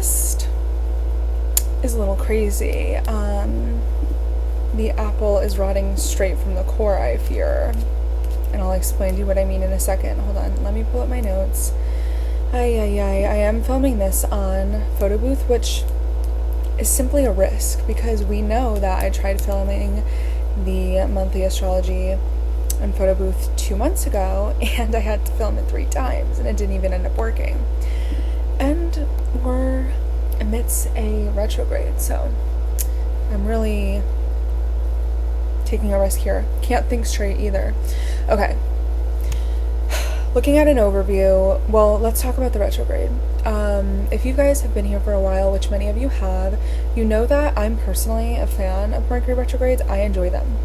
just is a little crazy. The apple is rotting straight from the core, I fear. And I'll explain to you what I mean in a second. Hold on, let me pull up my notes. I am filming this on photo booth, which is simply a risk because we know that I tried filming the monthly astrology on photo booth 2 months ago and I had to film it 3 times and it didn't even end up working. And we're amidst a retrograde, so I'm really taking a risk here. Can't think straight either. Okay. Looking at an overview, well, let's talk about the retrograde. If you guys have been here for a while, which many of you have, you know that I'm personally a fan of Mercury retrogrades. I enjoy them.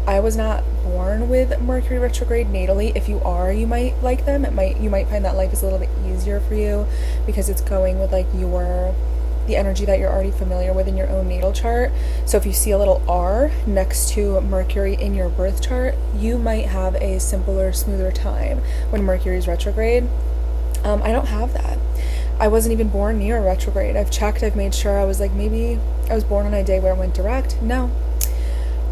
I was not born with Mercury retrograde natally. If you are, you might like them. You might find that life is a little bit easier for you because it's going with like the energy that you're already familiar with in your own natal chart. So if you see a little R next to Mercury in your birth chart, you might have a simpler, smoother time when Mercury's retrograde. I don't have that. I wasn't even born near a retrograde. I've checked, I've made sure. I was like, maybe I was born on a day where it went direct. No.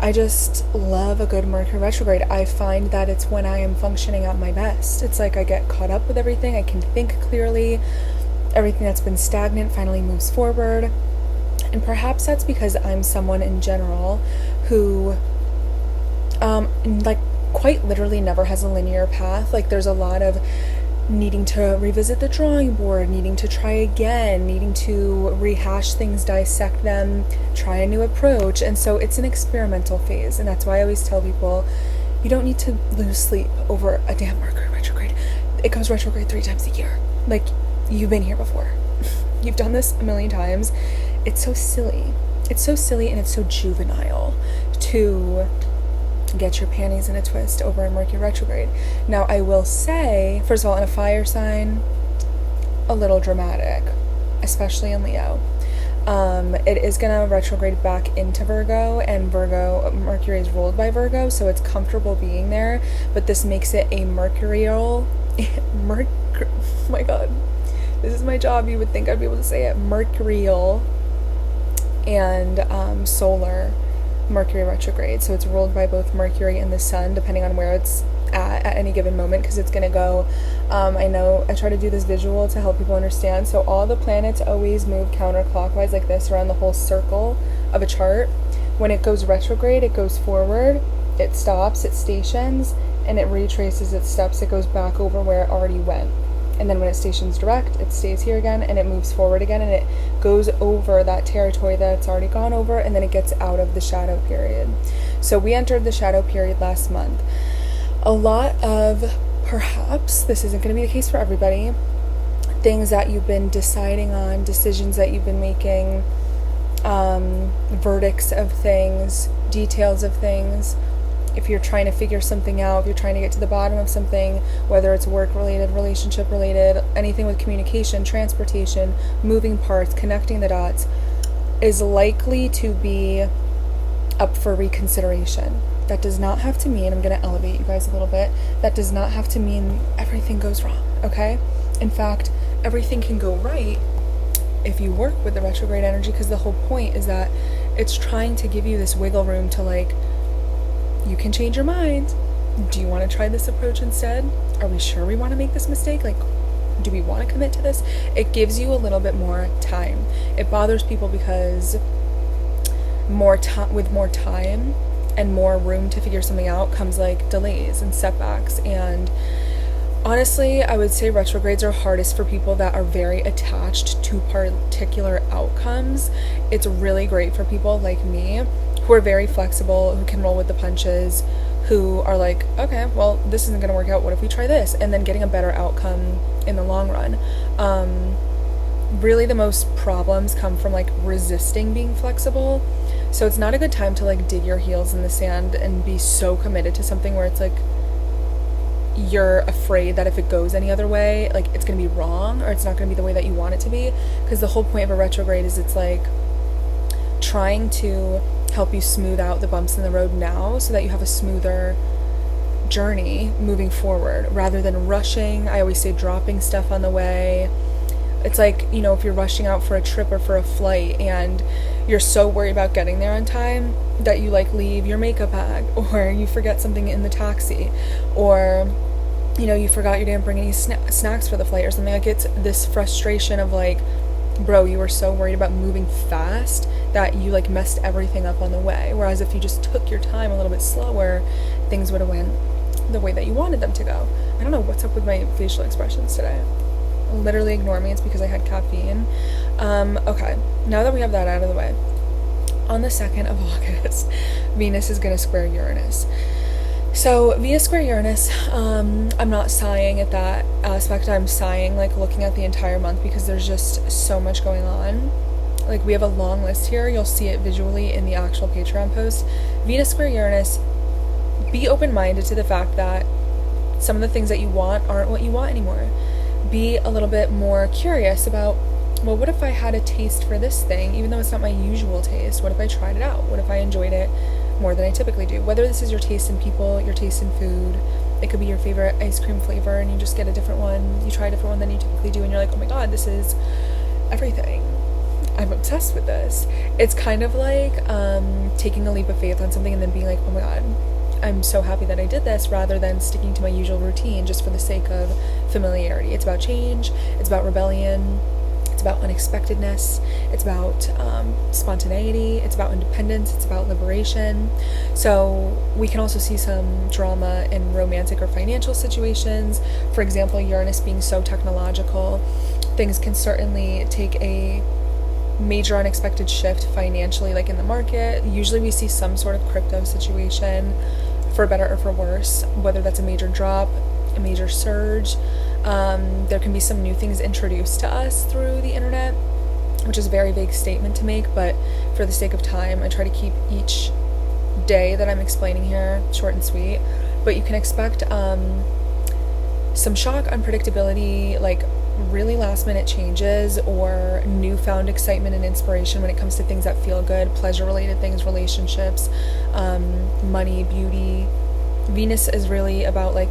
I just love a good Mercury retrograde. I find that it's when I am functioning at my best. It's like I get caught up with everything. I can think clearly. Everything that's been stagnant finally moves forward. And perhaps that's because I'm someone in general who like quite literally never has a linear path. Like there's a lot of needing to revisit the drawing board, needing to try again, needing to rehash things, dissect them, try a new approach. And so it's an experimental phase. And that's why I always tell people, you don't need to lose sleep over a damn Mercury retrograde. It goes retrograde 3 times a year. Like, you've been here before. You've done this a million times. It's so silly. It's so silly and it's so juvenile to get your panties in a twist over a Mercury retrograde. Now, I will say, first of all, in a fire sign, a little dramatic, especially in Leo. It is going to retrograde back into Virgo, and Mercury is ruled by Virgo, so it's comfortable being there, but this makes it a mercurial, oh my god, this is my job, you would think I'd be able to say it, mercurial and solar Mercury retrograde. So it's ruled by both Mercury and the Sun, depending on where it's at any given moment, because it's going to go, I know I try to do this visual to help people understand. So all the planets always move counterclockwise like this around the whole circle of a chart. When it goes retrograde, it goes forward, it stops, it stations, and it retraces its steps. It goes back over where it already went. And then when it stations direct, it stays here again and it moves forward again and it goes over that territory that it's already gone over, and then it gets out of the shadow period. So we entered the shadow period last month. A lot of, perhaps, this isn't going to be the case for everybody, things that you've been deciding on, decisions that you've been making, verdicts of things, details of things. If you're trying to figure something out, if you're trying to get to the bottom of something, whether it's work-related, relationship-related, anything with communication, transportation, moving parts, connecting the dots, is likely to be up for reconsideration. That does not have to mean, I'm going to elevate you guys a little bit, that does not have to mean everything goes wrong, okay? In fact, everything can go right if you work with the retrograde energy, because the whole point is that it's trying to give you this wiggle room to like, you can change your mind. Do you want to try this approach instead? Are we sure we want to make this mistake? Like, do we want to commit to this? It gives you a little bit more time. It bothers people because with more time and more room to figure something out comes like delays and setbacks. And honestly, I would say retrogrades are hardest for people that are very attached to particular outcomes. It's really great for people like me who are very flexible, who can roll with the punches, who are like, okay, well, this isn't going to work out. What if we try this? And then getting a better outcome in the long run. Really, the most problems come from like resisting being flexible. So it's not a good time to like dig your heels in the sand and be so committed to something where it's like you're afraid that if it goes any other way, like it's going to be wrong or it's not going to be the way that you want it to be. Because the whole point of a retrograde is it's like trying to help you smooth out the bumps in the road now so that you have a smoother journey moving forward rather than rushing. I always say dropping stuff on the way, It's like, you know, if you're rushing out for a trip or for a flight and you're so worried about getting there on time that you like leave your makeup bag, or you forget something in the taxi, or, you know, you forgot you didn't bring any snacks for the flight or something. Like, it's this frustration of like, bro, you were so worried about moving fast that you like messed everything up on the way. Whereas if you just took your time a little bit slower, things would have went the way that you wanted them to go. I don't know what's up with my facial expressions today. Literally ignore me, it's because I had caffeine. Okay, now that we have that out of the way, on the 2nd of August, Venus is going to square Uranus. So Venus square Uranus, I'm not sighing at that aspect. I'm sighing like looking at the entire month because there's just so much going on. Like, we have a long list here. You'll see it visually in the actual Patreon post. Venus square Uranus, be open-minded to the fact that some of the things that you want aren't what you want anymore. Be a little bit more curious about, well, what if I had a taste for this thing, even though it's not my usual taste? What if I tried it out? What if I enjoyed it more than I typically do? Whether this is your taste in people, your taste in food, it could be your favorite ice cream flavor and you just get a different one. You try a different one than you typically do and you're like, oh my god, this is everything. I'm obsessed with this. It's kind of like taking a leap of faith on something and then being like, oh my god, I'm so happy that I did this, rather than sticking to my usual routine just for the sake of familiarity. It's about change, it's about rebellion, it's about unexpectedness, it's about spontaneity, it's about independence, it's about liberation. So we can also see some drama in romantic or financial situations. For example, Uranus being so technological, things can certainly take a major unexpected shift financially, like in the market. Usually we see some sort of crypto situation, for better or for worse, whether that's a major drop, a major surge. There can be some new things introduced to us through the internet, which is a very vague statement to make, but for the sake of time, I try to keep each day that I'm explaining here short and sweet. But you can expect some shock, unpredictability, like really last minute changes or newfound excitement and inspiration when it comes to things that feel good, pleasure related things, relationships, money, beauty. Venus is really about like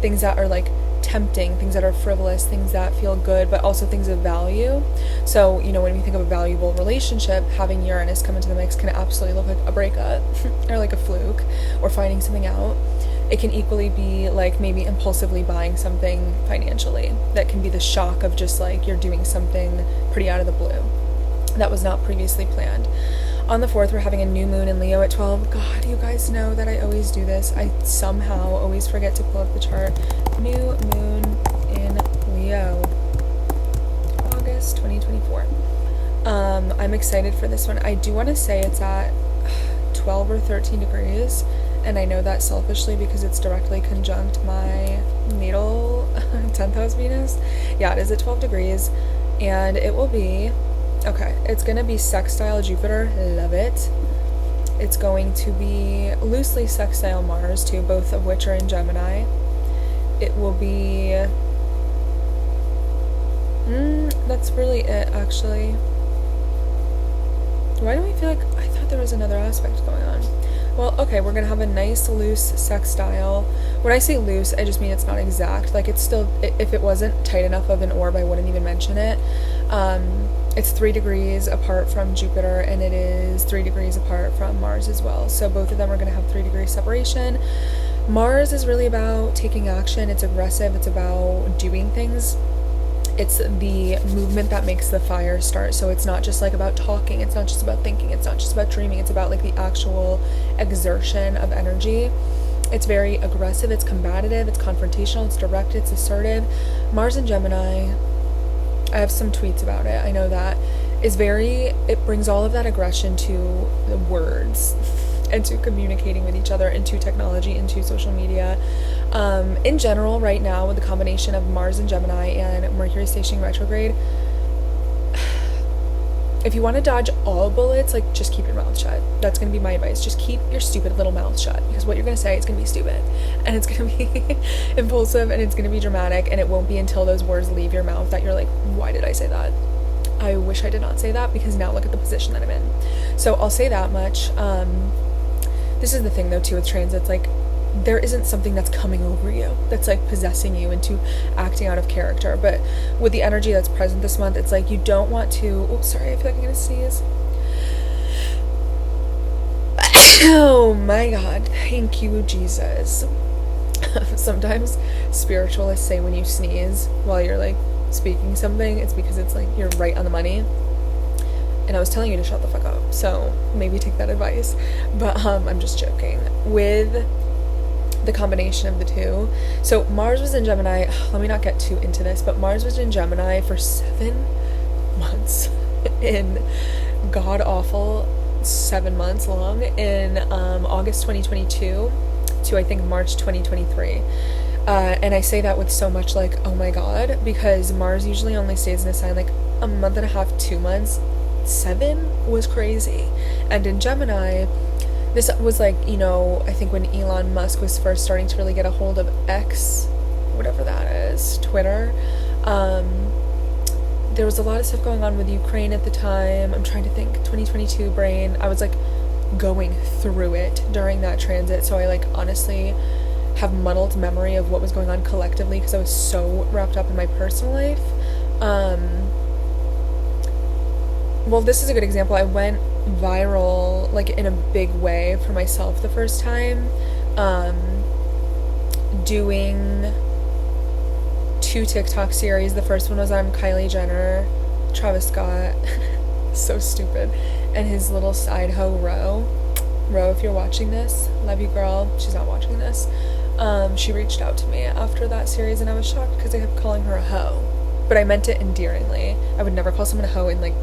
things that are like tempting, things that are frivolous, things that feel good, but also things of value. So, you know, when we think of a valuable relationship, having Uranus come into the mix can absolutely look like a breakup or like a fluke or finding something out. It can equally be like maybe impulsively buying something financially. That can be the shock of just like you're doing something pretty out of the blue that was not previously planned. On the 4th, we're having a new moon in Leo at 12. God, you guys know that I always do this. I somehow always forget to pull up the chart. New moon in Leo, August 2024. I'm excited for this one. I do want to say it's at 12 or 13 degrees. And I know that selfishly because it's directly conjunct my natal 10th house Venus. Yeah, it is at 12 degrees. And it will be, okay, it's going to be sextile Jupiter. Love it. It's going to be loosely sextile Mars too, both of which are in Gemini. It will be, that's really it actually. Why do I feel like, I thought there was another aspect going on. Well, okay, we're going to have a nice loose sextile. When I say loose, I just mean it's not exact. Like, it's still, if it wasn't tight enough of an orb, I wouldn't even mention it. It's 3 degrees apart from Jupiter, and it is 3 degrees apart from Mars as well. So both of them are going to have 3 degree separation. Mars is really about taking action. It's aggressive. It's about doing things. It's the movement that makes the fire start. So it's not just like about talking. It's not just about thinking. It's not just about dreaming. It's about like the actual exertion of energy. It's very aggressive. It's combative. It's confrontational. It's direct. It's assertive. Mars in Gemini, I have some tweets about it. I know that is very, it brings all of that aggression to the words and to communicating with each other and to technology and to social media. In general, right now, with the combination of Mars and Gemini and Mercury stationing retrograde, if you want to dodge all bullets, like, just keep your mouth shut. That's going to be my advice. Just keep your stupid little mouth shut, because what you're going to say is going to be stupid, and it's going to be impulsive, and it's going to be dramatic, and it won't be until those words leave your mouth that you're like, why did I say that? I wish I did not say that, because now look at the position that I'm in. So I'll say that much. This is the thing, though, too, with transits. Like, there isn't something that's coming over you that's like possessing you into acting out of character. But with the energy that's present this month, it's like you don't want to, oh sorry, I feel like I'm gonna sneeze. Oh my God, thank you, Jesus. Sometimes spiritualists say when you sneeze while you're like speaking something, it's because it's like you're right on the money. And I was telling you to shut the fuck up, so maybe take that advice. But I'm just joking. With the combination of the two, so Mars was in Gemini. Let me not get too into this, but Mars was in Gemini for 7 months in god awful 7 months long in August 2022 to I think March 2023. And I say that with so much like, oh my God, because Mars usually only stays in a sign like a month and a half, 2 months. 7 was crazy. And in Gemini, this was like, you know, I think when Elon Musk was first starting to really get a hold of X, whatever that is, Twitter, there was a lot of stuff going on with Ukraine at the time. I'm trying to think, 2022 brain. I was like going through it during that transit, so I like honestly have muddled memory of what was going on collectively because I was so wrapped up in my personal life. Well, this is a good example. I went viral like in a big way for myself the first time, doing 2 TikTok series. The first one was on Kylie Jenner, Travis Scott, so stupid, and his little side hoe Ro, if you're watching this, love you girl. She's not watching this. She reached out to me after that series and I was shocked because I kept calling her a hoe, but I meant it endearingly. I would never call someone a hoe and like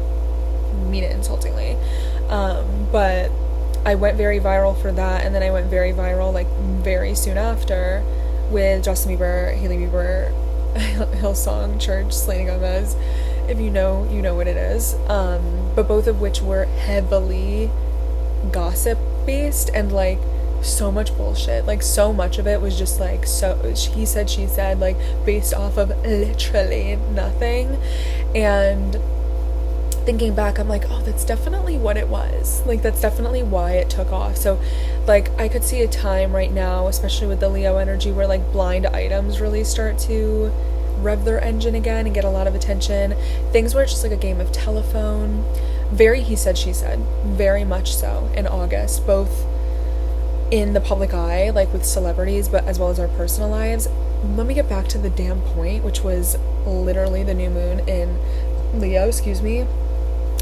mean it insultingly. But I went very viral for that, and then I went very viral like very soon after with Justin Bieber, Hailey Bieber, Hillsong Church, Selena Gomez. If you know, you know what it is. But both of which were heavily gossip based and like so much bullshit. Like so much of it was just like so he said, she said, like based off of literally nothing. And thinking back, I'm like, oh, that's definitely what it was. Like, that's definitely why it took off. So, like, I could see a time right now, especially with the Leo energy, where, like, blind items really start to rev their engine again and get a lot of attention. Things where it's just, like, a game of telephone. Very he said, she said. Very much so in August, both in the public eye, like, with celebrities, but as well as our personal lives. Let me get back to the damn point, which was literally the new moon in Leo,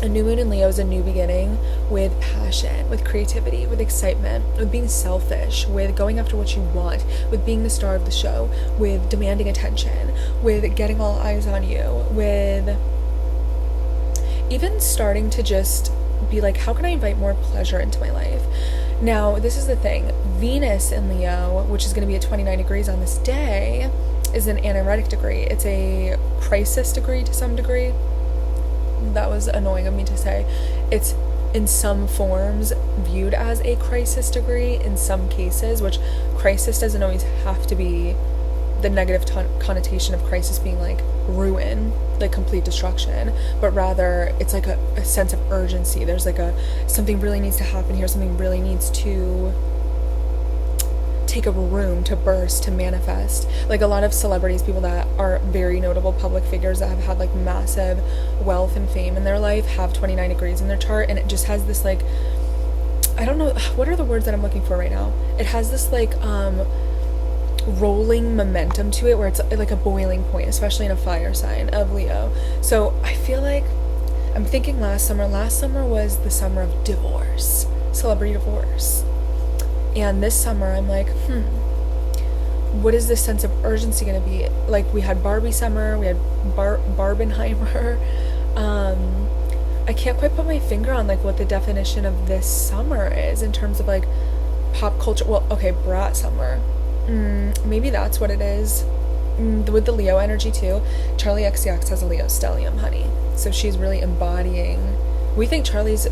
A new moon in Leo is a new beginning with passion, with creativity, with excitement, with being selfish, with going after what you want, with being the star of the show, with demanding attention, with getting all eyes on you, with even starting to just be like, how can I invite more pleasure into my life? Now, this is the thing. Venus in Leo, which is going to be at 29 degrees on this day, is an anaretic degree. It's a crisis degree to some degree. That was annoying of me to say. It's in some forms viewed as a crisis degree in some cases, which crisis doesn't always have to be the negative connotation of crisis being like ruin, like complete destruction, but rather it's like a sense of urgency. There's like something really needs to happen here, something really needs to take a room to burst, to manifest. Like a lot of celebrities, people that are very notable public figures that have had like massive wealth and fame in their life have 29 degrees in their chart, and it just has this like, I don't know, what are the words that I'm looking for right now? It has this like rolling momentum to it where it's like a boiling point, especially in a fire sign of Leo. So I feel like I'm thinking last summer was the summer of divorce, celebrity divorce. And this summer, I'm like, what is this sense of urgency going to be? Like, we had Barbie summer, we had Barbenheimer. I can't quite put my finger on, like, what the definition of this summer is in terms of, like, pop culture. Well, okay, brat summer. Maybe that's what it is. With the Leo energy, too. Charlie XCX has a Leo stellium, honey. So she's really embodying. We think Charlie's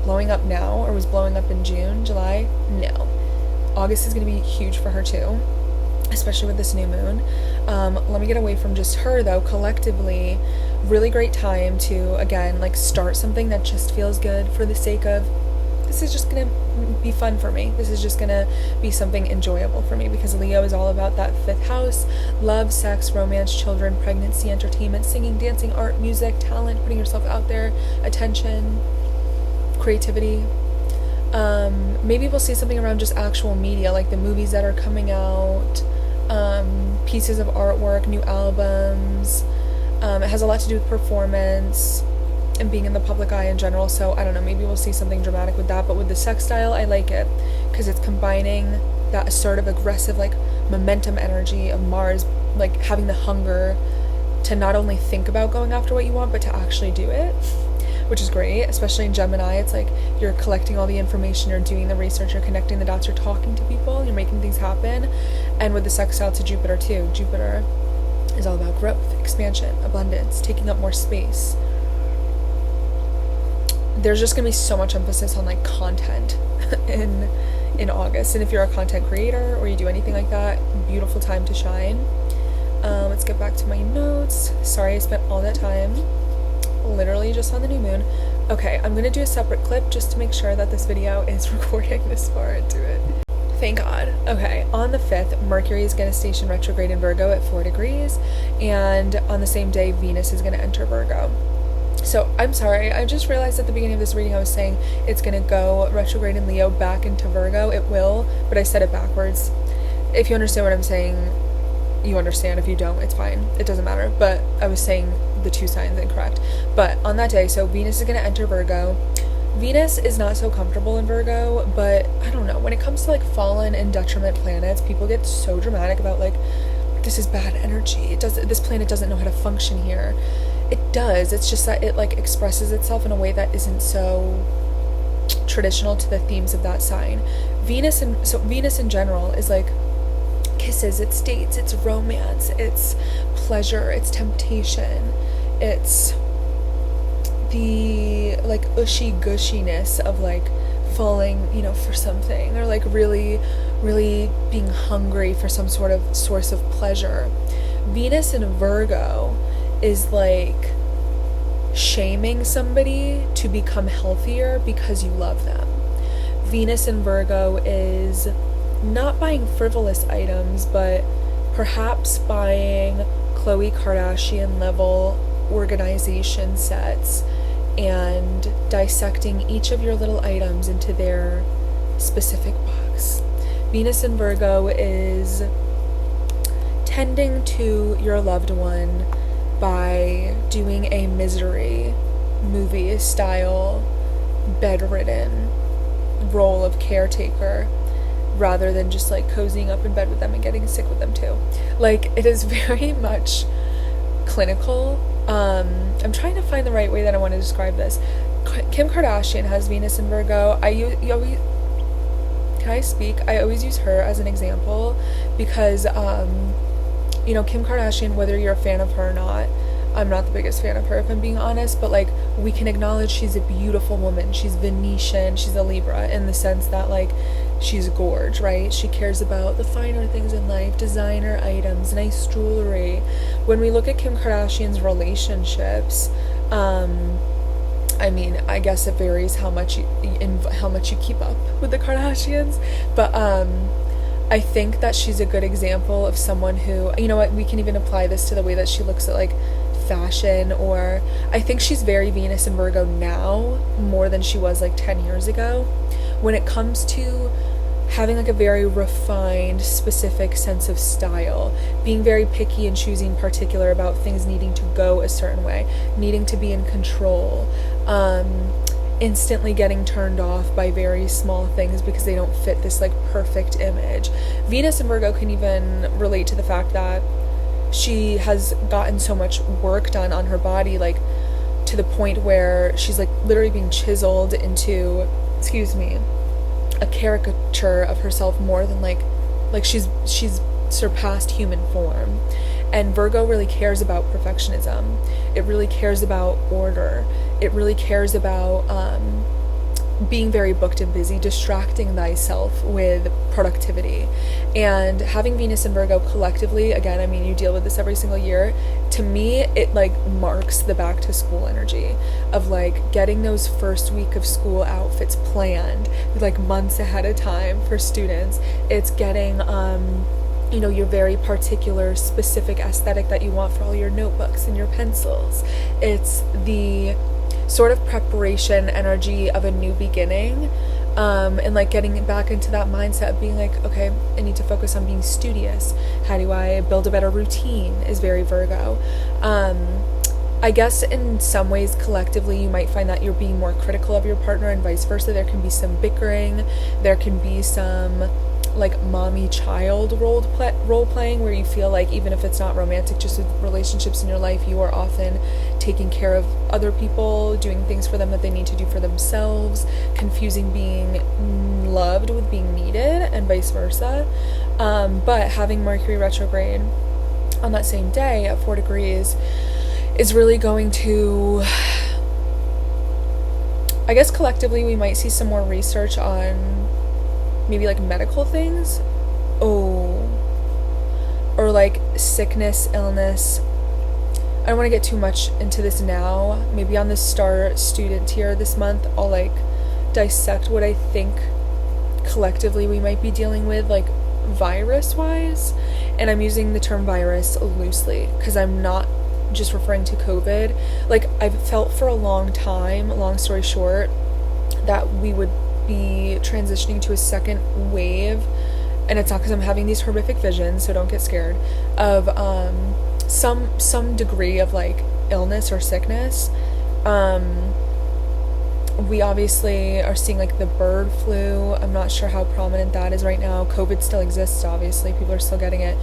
blowing up now, or was blowing up in June, July. No. August is going to be huge for her too, especially with this new moon. Let me get away from just her though. Collectively, really great time to, again, like start something that just feels good for the sake of this is just gonna be fun for me. This is just gonna be something enjoyable for me, because Leo is all about that 5th house: love, sex, romance, children, pregnancy, entertainment, singing, dancing, art, music, talent, putting yourself out there, attention, creativity. Maybe we'll see something around just actual media, like the movies that are coming out, pieces of artwork, new albums. It has a lot to do with performance and being in the public eye in general, so I don't know, maybe we'll see something dramatic with that. But with the sextile, I like it because it's combining that assertive, aggressive, like momentum energy of Mars, like having the hunger to not only think about going after what you want, but to actually do it, which is great, especially in Gemini. It's like you're collecting all the information, you're doing the research, you're connecting the dots, you're talking to people, you're making things happen. And with the sextile to Jupiter too, Jupiter is all about growth, expansion, abundance, taking up more space. There's just gonna be so much emphasis on like content in August, and if you're a content creator or you do anything like that, beautiful time to shine. Let's get back to my notes. Sorry I spent all that time literally just on the new moon. Okay, I'm gonna do a separate clip just to make sure that this video is recording this far into it. Thank God. Okay, on the 5th, Mercury is gonna station retrograde in Virgo at 4 degrees, and on the same day, Venus is gonna enter Virgo. So I'm sorry, I just realized at the beginning of this reading I was saying it's gonna go retrograde in Leo back into Virgo. It will, but I said it backwards. If you understand what I'm saying, you understand. If you don't, it's fine. It doesn't matter. But I was saying the 2 signs incorrect. But on that day, so Venus is gonna enter Virgo. Venus is not so comfortable in Virgo, but I don't know. When it comes to like fallen and detriment planets, people get so dramatic about like, this is bad energy. This planet doesn't know how to function here. It does. It's just that it like expresses itself in a way that isn't so traditional to the themes of that sign. Venus in general is like kisses, it's dates, it's romance, it's pleasure, it's temptation, it's the like ushy gushiness of like falling, you know, for something, or like really being hungry for some sort of source of pleasure. Venus in Virgo is like shaming somebody to become healthier because you love them. Venus in Virgo is not buying frivolous items, but perhaps buying Khloe Kardashian level organization sets and dissecting each of your little items into their specific box. Venus in Virgo is tending to your loved one by doing a misery movie style bedridden role of caretaker, rather than just like cozying up in bed with them and getting sick with them too. Like, it is very much clinical. I'm trying to find the right way that I want to describe this. Kim Kardashian has Venus in Virgo. Can I speak? I always use her as an example because you know, Kim Kardashian, whether you're a fan of her or not, I'm not the biggest fan of her if I'm being honest, but like we can acknowledge she's a beautiful woman. She's Venetian, she's a Libra in the sense that like she's gorge, right? She cares about the finer things in life, designer items, nice jewelry. When we look at Kim Kardashian's relationships, I mean, I guess it varies how much you keep up with the Kardashians, but I think that she's a good example of someone who, you know what, we can even apply this to the way that she looks at like fashion, or I think she's very Venus and Virgo now more than she was like 10 years ago when it comes to having like a very refined, specific sense of style, being very picky and choosing particular about things needing to go a certain way, needing to be in control, instantly getting turned off by very small things because they don't fit this like perfect image. Venus and Virgo can even relate to the fact that she has gotten so much work done on her body, like to the point where she's like literally being chiseled into, a caricature of herself more than like she's surpassed human form. And Virgo really cares about perfectionism. It really cares about order. It really cares about being very booked and busy, distracting thyself with productivity. And having Venus and Virgo collectively, again, I mean, you deal with this every single year. To me, it like marks the back to school energy of like getting those first week of school outfits planned like months ahead of time for students. It's getting you know, your very particular specific aesthetic that you want for all your notebooks and your pencils. It's the sort of preparation energy of a new beginning, and like getting back into that mindset of being like, okay, I need to focus on being studious. How do I build a better routine is very Virgo. I guess in some ways collectively you might find that you're being more critical of your partner and vice versa. There can be some bickering, there can be some like mommy child role playing where you feel like even if it's not romantic, just with relationships in your life, you are often taking care of other people, doing things for them that they need to do for themselves, confusing being loved with being needed and vice versa. But having Mercury retrograde on that same day at 4 degrees is really going to, I guess collectively we might see some more research on maybe like medical things, or like sickness, illness. I don't want to get too much into this now. Maybe on the star student tier this month I'll like dissect what I think collectively we might be dealing with, like virus wise. And I'm using the term virus loosely because I'm not just referring to COVID. Like I've felt for a long time, long story short, that we would be transitioning to a second wave, and it's not because I'm having these horrific visions, so don't get scared, of some degree of like illness or sickness. We obviously are seeing like the bird flu. I'm not sure how prominent that is right now. COVID still exists, obviously, people are still getting it.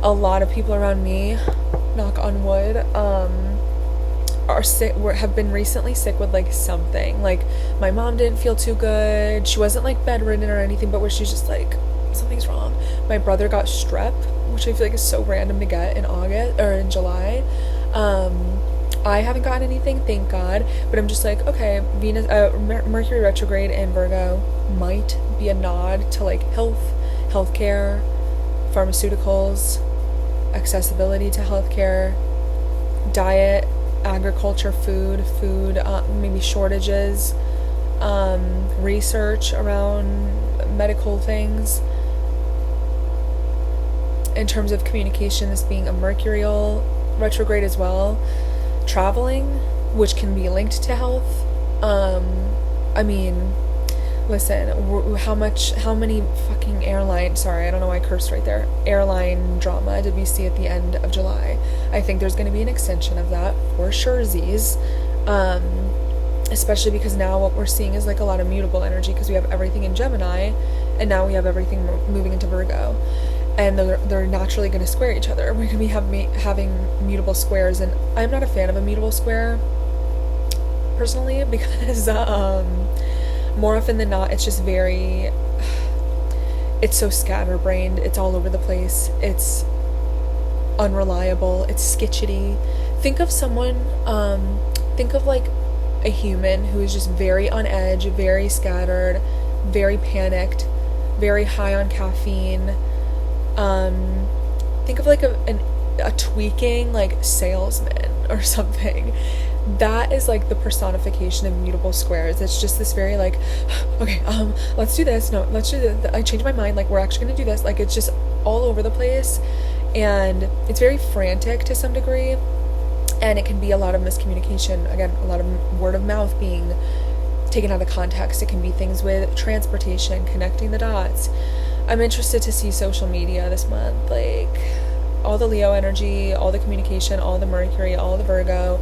A lot of people around me, knock on wood, are sick, have been recently sick with like something. Like my mom didn't feel too good. She wasn't like bedridden or anything, but where she's just like, something's wrong. My brother got strep, which I feel like is so random to get in August or in July. I haven't gotten anything, thank God, but I'm just like, okay, Venus, Mercury retrograde in Virgo might be a nod to like healthcare, pharmaceuticals, accessibility to healthcare, diet, agriculture, food, maybe shortages, research around medical things. In terms of communication, this being a mercurial retrograde as well. Traveling, which can be linked to health. I mean, listen, how many fucking sorry, I don't know why I cursed right there, airline drama did we see at the end of July? I think there's going to be an extension of that for surezies, especially because now what we're seeing is like a lot of mutable energy because we have everything in Gemini and now we have everything moving into Virgo, and they're naturally going to square each other. We're going to be having mutable squares, and I'm not a fan of a mutable square personally because more often than not it's just it's so scatterbrained, it's all over the place, it's unreliable, it's skitchety. Think of like a human who is just very on edge, very scattered, very panicked, very high on caffeine. Think of like a tweaking like salesman or something. That is like the personification of mutable squares. It's just this very like, okay, let's do this, no, let's do this, I changed my mind, like we're actually gonna do this. Like it's just all over the place, and it's very frantic to some degree, and it can be a lot of miscommunication. Again, a lot of word of mouth being taken out of context. It can be things with transportation, connecting the dots. I'm interested to see social media this month, like all the Leo energy, all the communication, all the Mercury, all the Virgo.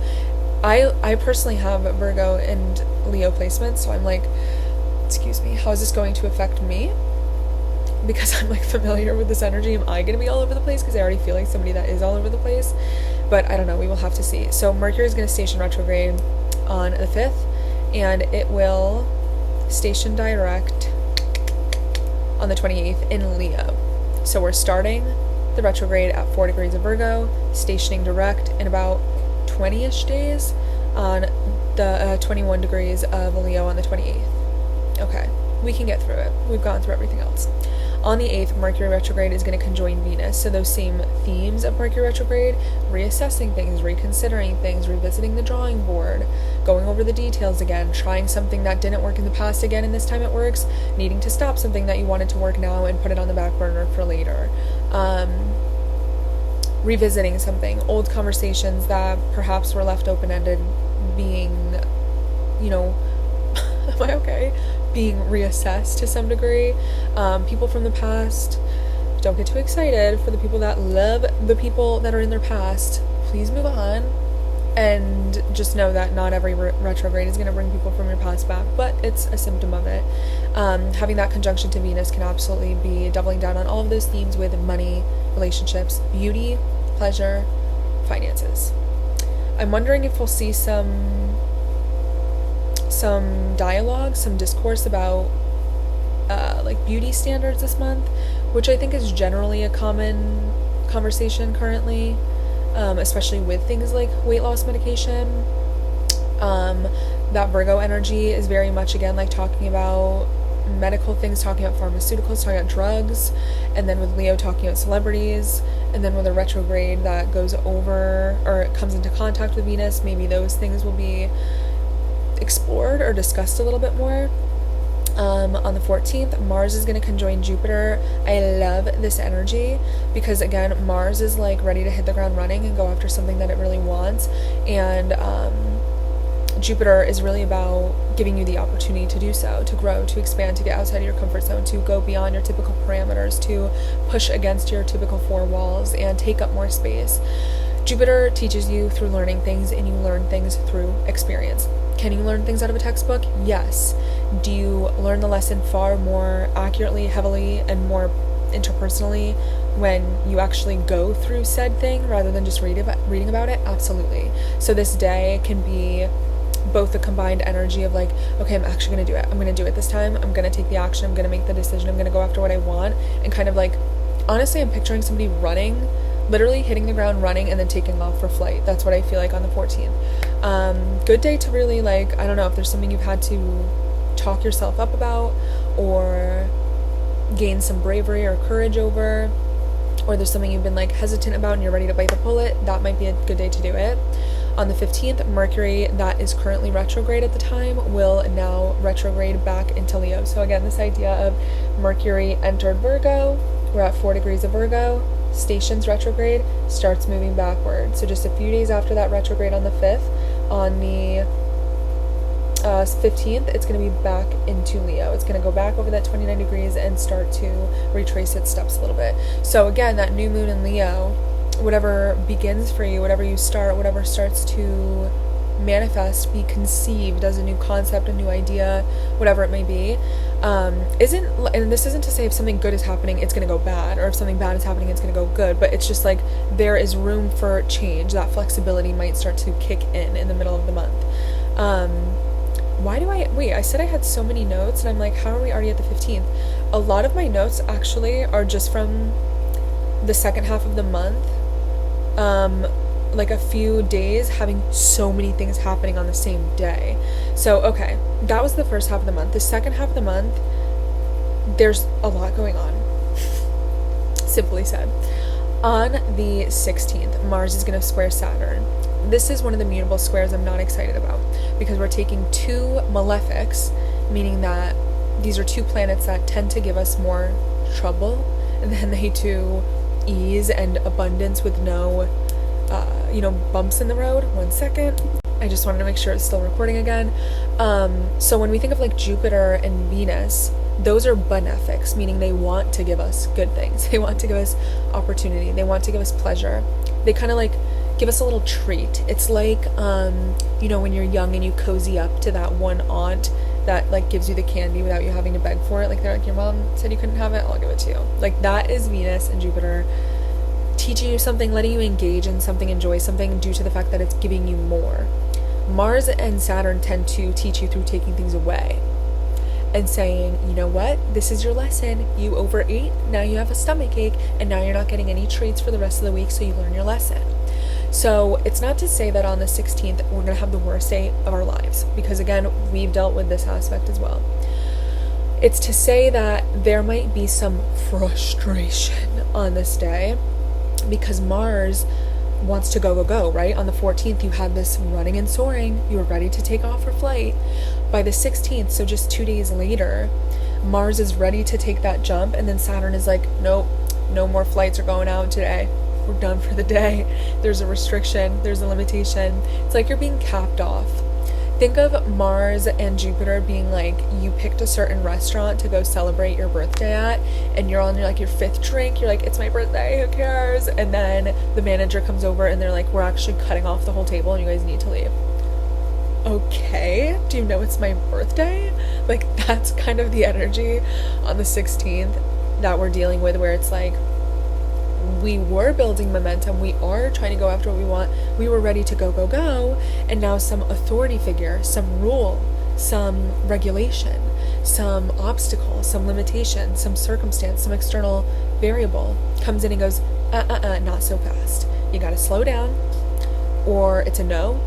I personally have Virgo and Leo placements, so I'm like, excuse me, how is this going to affect me? Because I'm like familiar with this energy, am I going to be all over the place? Because I already feel like somebody that is all over the place. But I don't know, we will have to see. So Mercury is going to station retrograde on the 5th, and it will station direct on the 28th in Leo. So we're starting the retrograde at 4 degrees of Virgo, stationing direct in about 20-ish days on the 21 degrees of Leo on the 28th. Okay, we can get through it. We've gone through everything else. On the 8th, Mercury retrograde is going to conjoin Venus. So those same themes of Mercury retrograde, reassessing things, reconsidering things, revisiting the drawing board, going over the details again, trying something that didn't work in the past again and this time it works, needing to stop something that you wanted to work now and put it on the back burner for later. Revisiting something, old conversations that perhaps were left open-ended being, am I okay? Being reassessed to some degree. People from the past, don't get too excited. For the people that love the people that are in their past, please move on. And just know that not every retrograde is going to bring people from your past back, but it's a symptom of it. Having that conjunction to Venus can absolutely be doubling down on all of those themes with money, relationships, beauty, pleasure, finances. I'm wondering if we'll see some dialogue, some discourse about like beauty standards this month, which I think is generally a common conversation currently, especially with things like weight loss medication. That Virgo energy is very much, again, like talking about medical things, talking about pharmaceuticals, talking about drugs, and then with Leo talking about celebrities, and then with a retrograde that goes over or comes into contact with Venus, maybe those things will be explored or discussed a little bit more. On the 14th, Mars is going to conjoin Jupiter. I love this energy because, again, Mars is like ready to hit the ground running and go after something that it really wants, and Jupiter is really about giving you the opportunity to do so, to grow, to expand, to get outside of your comfort zone, to go beyond your typical parameters, to push against your typical four walls and take up more space. Jupiter teaches you through learning things, and you learn things through experience. Can you learn things out of a textbook? Yes. Do you learn the lesson far more accurately, heavily, and more interpersonally when you actually go through said thing rather than just reading about it? Absolutely. So this day can be both the combined energy of like, okay, I'm actually going to do it. I'm going to do it this time. I'm going to take the action. I'm going to make the decision. I'm going to go after what I want. And kind of like, honestly, I'm picturing somebody running, literally hitting the ground running and then taking off for flight. That's what I feel like on the 14th. Good day to really, like, I don't know if there's something you've had to talk yourself up about or gain some bravery or courage over, or there's something you've been like hesitant about and you're ready to bite the bullet, that might be a good day to do it. On the 15th, Mercury, that is currently retrograde at the time, will now retrograde back into Leo. So again, this idea of Mercury entered Virgo, we're at 4 degrees of Virgo, stations retrograde, starts moving backward. So just a few days after that retrograde on the 5th, on the 15th, it's going to be back into Leo. It's going to go back over that 29 degrees and start to retrace its steps a little bit. So again, that new moon in Leo, whatever begins for you, whatever you start, whatever starts to manifest, be conceived as a new concept, a new idea, whatever it may be, isn't, and this isn't to say if something good is happening, it's going to go bad, or if something bad is happening, it's going to go good, but it's just like there is room for change. That flexibility might start to kick in the middle of the month. I said I had so many notes, and I'm like, how are we already at the 15th? A lot of my notes actually are just from the second half of the month, like a few days having so many things happening on the same day. So, okay, that was the first half of the month. The second half of the month, there's a lot going on, simply said. On the 16th, Mars is going to square Saturn. This is one of the mutable squares I'm not excited about, because we're taking two malefics, meaning that these are two planets that tend to give us more trouble than they do ease and abundance with no bumps in the road. 1 second. I just wanted to make sure it's still recording again. So when we think of like Jupiter and Venus, those are benefics, meaning they want to give us good things. They want to give us opportunity. They want to give us pleasure. They kind of like give us a little treat. It's like, when you're young and you cozy up to that one aunt that like gives you the candy without you having to beg for it. Like they're like, your mom said you couldn't have it, I'll give it to you. Like that is Venus and Jupiter teaching you something, letting you engage in something, enjoy something due to the fact that it's giving you more. Mars and Saturn tend to teach you through taking things away and saying, you know what, this is your lesson. You overate, now you have a stomach ache, and now you're not getting any treats for the rest of the week, so you learn your lesson. So it's not to say that on the 16th we're going to have the worst day of our lives, because again, we've dealt with this aspect as well. It's to say that there might be some frustration on this day because Mars wants to go, right? On the 14th, you had this running and soaring. You were ready to take off for flight. By the 16th, so just 2 days later, Mars is ready to take that jump, and then Saturn is like, nope, no more flights are going out today. We're done for the day. There's a restriction, there's a limitation. It's like you're being capped off. Think of Mars and Jupiter being like, you picked a certain restaurant to go celebrate your birthday at, and you're on your fifth drink, you're like, it's my birthday, who cares? And then the manager comes over and they're like, we're actually cutting off the whole table and you guys need to leave. Okay, do you know it's my birthday? Like, that's kind of the energy on the 16th that we're dealing with, where it's like, we were building momentum, we are trying to go after what we want, we were ready to go, and now some authority figure, some rule, some regulation, some obstacle, some limitation, some circumstance, some external variable comes in and goes, not so fast. You gotta slow down, or it's a no,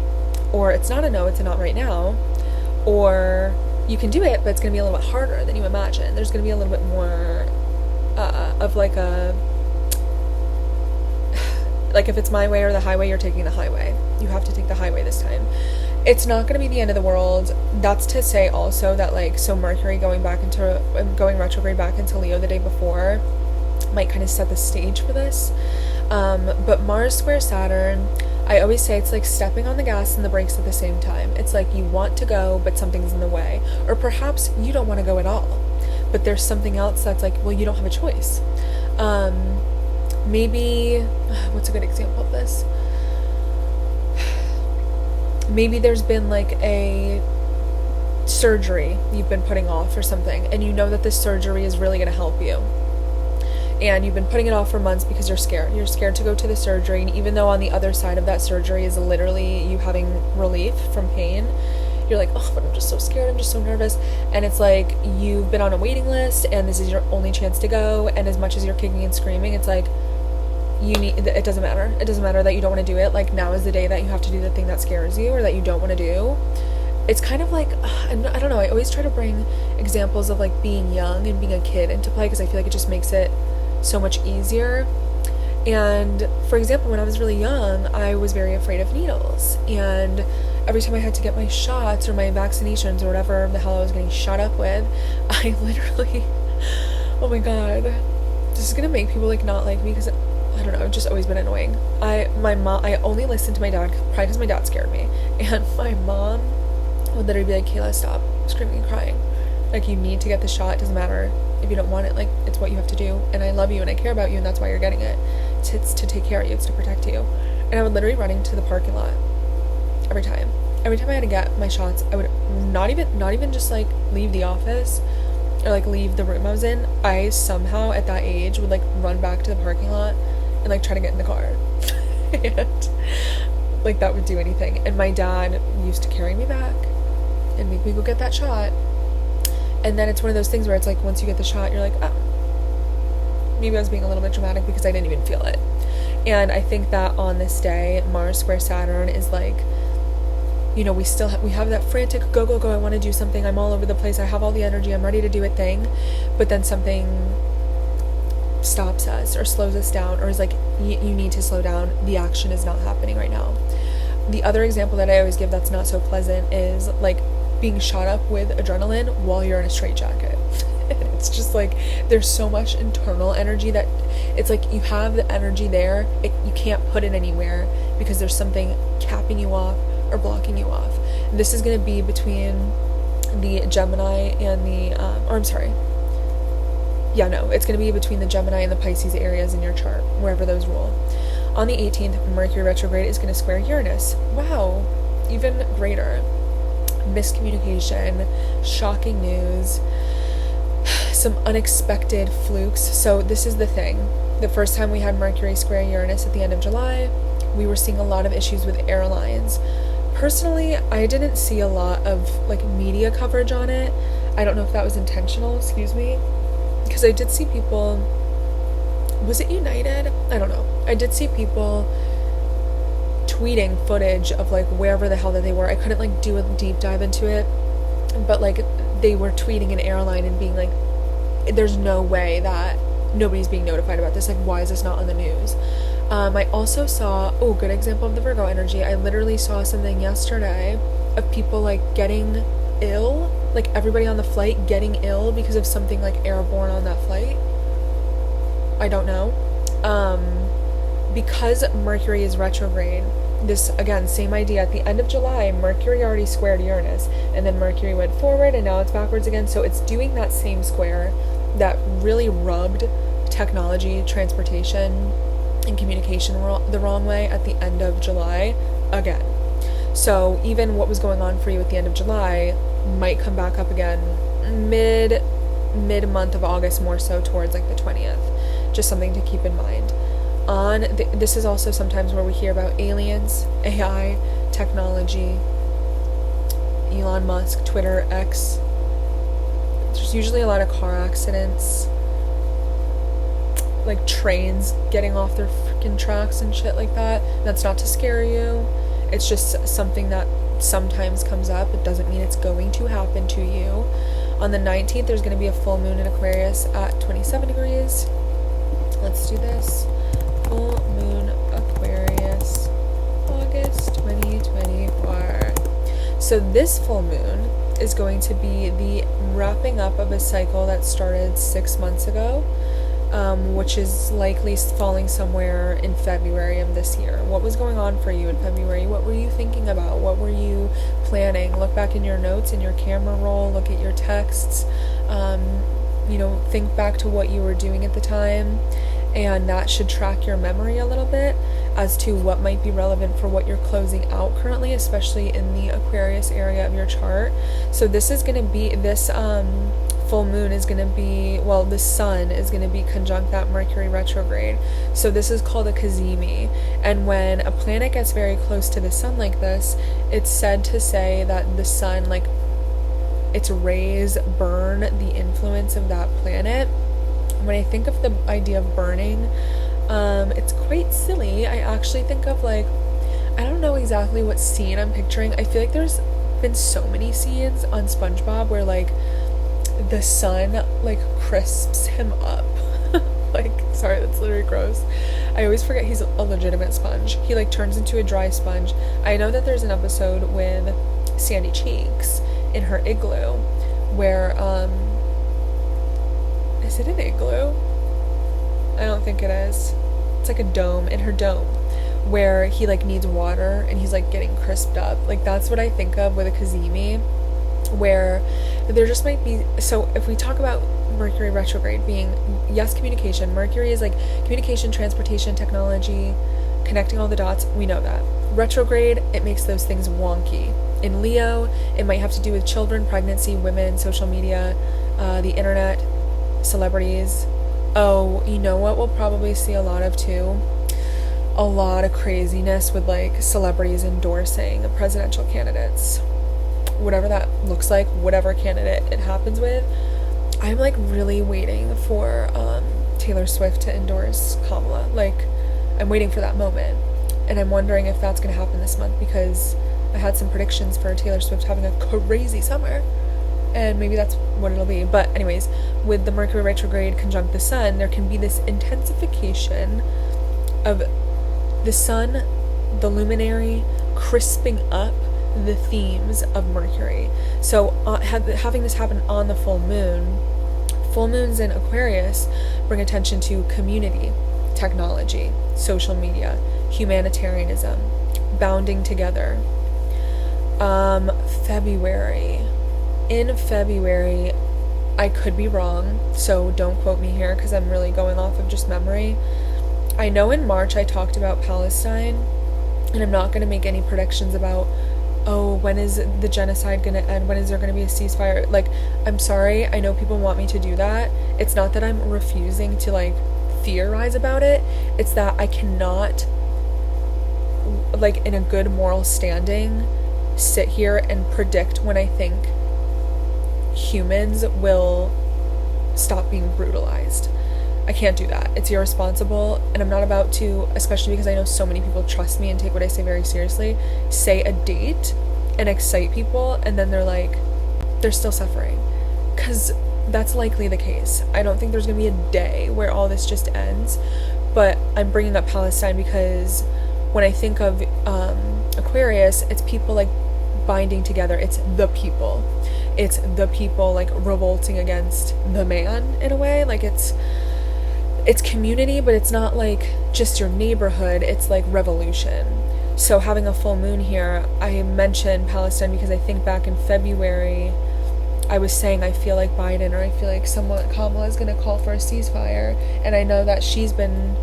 or it's not a no, it's a not right now, or you can do it, but it's going to be a little bit harder than you imagine. There's going to be a little bit more of like if it's my way or the highway, you're taking the highway. You have to take the highway this time. It's not going to be the end of the world. That's to say also that so Mercury going retrograde back into Leo the day before might kind of set the stage for this. But Mars square Saturn, I always say it's like stepping on the gas and the brakes at the same time. It's like you want to go, but something's in the way. Or perhaps you don't want to go at all, but there's something else that's like, well, you don't have a choice. Maybe, what's a good example of this? Maybe there's been a surgery you've been putting off or something, and you know that this surgery is really going to help you. And you've been putting it off for months because you're scared. You're scared to go to the surgery, and even though on the other side of that surgery is literally you having relief from pain, you're like, oh, but I'm just so scared, I'm just so nervous. And it's like you've been on a waiting list, and this is your only chance to go, and as much as you're kicking and screaming, it's like, it doesn't matter. It doesn't matter that you don't want to do it. Now is the day that you have to do the thing that scares you or that you don't want to do. It's kind of like, I don't know, I always try to bring examples of being young and being a kid into play because I feel like it just makes it so much easier. And for example, when I was really young, I was very afraid of needles, and every time I had to get my shots or my vaccinations or whatever the hell I was getting shot up with, I literally, oh my god, this is gonna make people not like me because I don't know, I've just always been annoying. I only listened to my dad probably because my dad scared me, and my mom would literally be like, Kayla, stop screaming and crying, you need to get the shot. It doesn't matter if you don't want it, it's what you have to do, and I love you and I care about you, and that's why you're getting it. It's to take care of you, it's to protect you. And I would literally run into the parking lot every time I had to get my shots. I would not even just leave the office or leave the room I was in. I somehow at that age would run back to the parking lot and try to get in the car and that would do anything. And my dad used to carry me back and make me go get that shot. And then it's one of those things where it's once you get the shot, you're like, oh, maybe I was being a little bit dramatic because I didn't even feel it. And I think that on this day, Mars square Saturn is we have that frantic go, I want to do something, I'm all over the place, I have all the energy, I'm ready to do it thing, but then something stops us or slows us down, or is you need to slow down, the action is not happening right now. The other example that I always give that's not so pleasant is being shot up with adrenaline while you're in a straitjacket. It's just there's so much internal energy that it's you have the energy there, you can't put it anywhere because there's something capping you off or blocking you off. This is going to be between the Gemini and it's going to be between the Gemini and the Pisces areas in your chart, wherever those rule. On the 18th, Mercury retrograde is going to square Uranus. Wow, even greater. Miscommunication, shocking news, some unexpected flukes. So this is the thing. The first time we had Mercury square Uranus at the end of July, we were seeing a lot of issues with airlines. Personally, I didn't see a lot of media coverage on it. I don't know if that was intentional, because I did see people, was it United? I don't know. I did see people tweeting footage of wherever the hell that they were. I couldn't do a deep dive into it but like they were tweeting an airline and being like, there's no way that nobody's being notified about this, like why is this not on the news? I also saw, good example of the Virgo energy, I literally saw something yesterday of people like getting ill, like everybody on the flight getting ill because of something like airborne on that flight. I don't know. Because Mercury is retrograde, this, again, same idea. At the end of July, Mercury already squared Uranus, and then Mercury went forward, and now it's backwards again. So it's doing that same square that really rubbed technology, transportation, and communication the wrong way at the end of July again. So even what was going on for you at the end of July might come back up again mid-month of August, more so towards like the 20th. Just something to keep in mind. This is also sometimes where we hear about aliens, AI, technology, Elon Musk, Twitter, X. There's usually a lot of car accidents, like trains getting off their freaking tracks and shit like that. That's not to scare you. It's just something that sometimes comes up. It doesn't mean it's going to happen to you. On the 19th, there's going to be a full moon in Aquarius at 27 degrees. Let's do this. Full moon Aquarius, August 2024. So this full moon is going to be the wrapping up of a cycle that started 6 months ago, which is likely falling somewhere in February of this year. What was going on for you in February? What were you thinking about? What were you planning? Look back in your notes, in your camera roll, look at your texts, think back to what you were doing at the time, and that should track your memory a little bit as to what might be relevant for what you're closing out currently, especially in the Aquarius area of your chart. So this is going to be, this full moon is going to be, the sun is going to be conjunct that Mercury retrograde. So this is called a cazimi. And when a planet gets very close to the sun like this, it's said to say that the sun, like, its rays burn the influence of that planet. When I think of the idea of burning, it's quite silly. I actually think of, like, I don't know exactly what scene I'm picturing. I feel like there's been so many scenes on SpongeBob where, like, the sun, like, crisps him up. Like, sorry, that's literally gross. I always forget he's a legitimate sponge. He, like, turns into a dry sponge. I know that there's an episode with Sandy Cheeks in her igloo where, is it an igloo? I don't think it is. It's like a dome, in her dome, where he, like, needs water and he's, like, getting crisped up. Like, that's what I think of with a cazimi, where there just might be, so if we talk about Mercury retrograde being, yes, communication. Mercury is like communication, transportation, technology, connecting all the dots. We know that. Retrograde, it makes those things wonky. In Leo, it might have to do with children, pregnancy, women, social media, the internet, celebrities. Oh, you know what we'll probably see a lot of too? A lot of craziness with, like, celebrities endorsing presidential candidates. Whatever that looks like, whatever candidate it happens with. I'm, like, really waiting for Taylor Swift to endorse Kamala. Like, I'm waiting for that moment. And I'm wondering if that's going to happen this month, because I had some predictions for Taylor Swift having a crazy summer. And maybe that's what it'll be. But anyways, with the Mercury retrograde conjunct the sun, there can be this intensification of the sun, the luminary, crisping up the themes of Mercury. So having this happen on the full moon, full moons in Aquarius bring attention to community, technology, social media, humanitarianism, bounding together. February. In February, I could be wrong, so don't quote me here because I'm really going off of just memory. I know in March I talked about Palestine, and I'm not going to make any predictions about, when is the genocide going to end? When is there going to be a ceasefire? Like, I'm sorry, I know people want me to do that. It's not that I'm refusing to, like, theorize about it. It's that I cannot, like, in a good moral standing, sit here and predict when I think humans will stop being brutalized. I can't do that. It's irresponsible, and I'm not about to, especially because I know so many people trust me and take what I say very seriously, say a date and excite people, and then they're like, they're still suffering, because that's likely the case. I don't think there's gonna be a day where all this just ends, but I'm bringing up Palestine because when I think of Aquarius, it's people like binding together. It's the people like revolting against the man in a way. Like it's community, but it's not like just your neighborhood, it's like revolution. So having a full moon here, I mentioned Palestine because I think back in February I was saying I feel like Biden, or I feel like Kamala is going to call for a ceasefire, and I know that she's been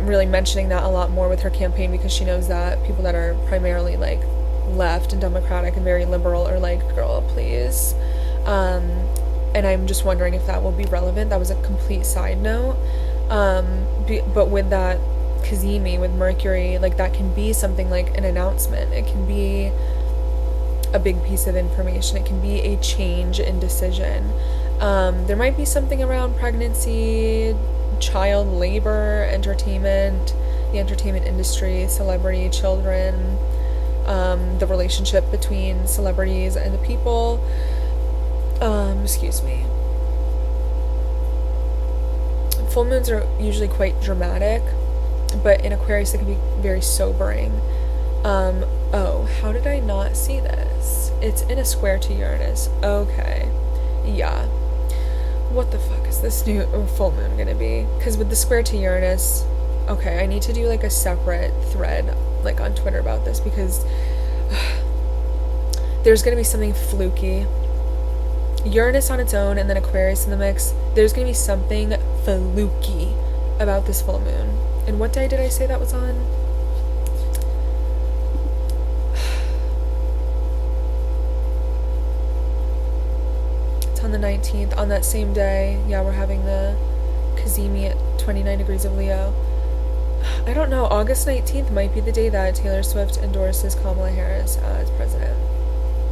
really mentioning that a lot more with her campaign, because she knows that people that are primarily like left and democratic and very liberal are like, girl, please. And I'm just wondering if that will be relevant. That was a complete side note. But with that Kazemi, with Mercury, like that can be something like an announcement. It can be a big piece of information. It can be a change in decision. There might be something around pregnancy, child labor, entertainment, the entertainment industry, celebrity, children, the relationship between celebrities and the people. Excuse me. Full moons are usually quite dramatic, but in Aquarius it can be very sobering. Oh, how did I not see this? It's in a square to Uranus. Okay. Yeah. What the fuck is this new full moon gonna be? Because with the square to Uranus, okay, I need to do like a separate thread like on Twitter about this, because there's gonna be something fluky. Uranus on its own and then Aquarius in the mix, there's gonna be something fluky about this full moon. And what day did I say that was on? It's on the 19th. On that same day, yeah, we're having the Kazemi at 29 degrees of Leo. I don't know, August 19th might be the day that Taylor Swift endorses Kamala Harris as president.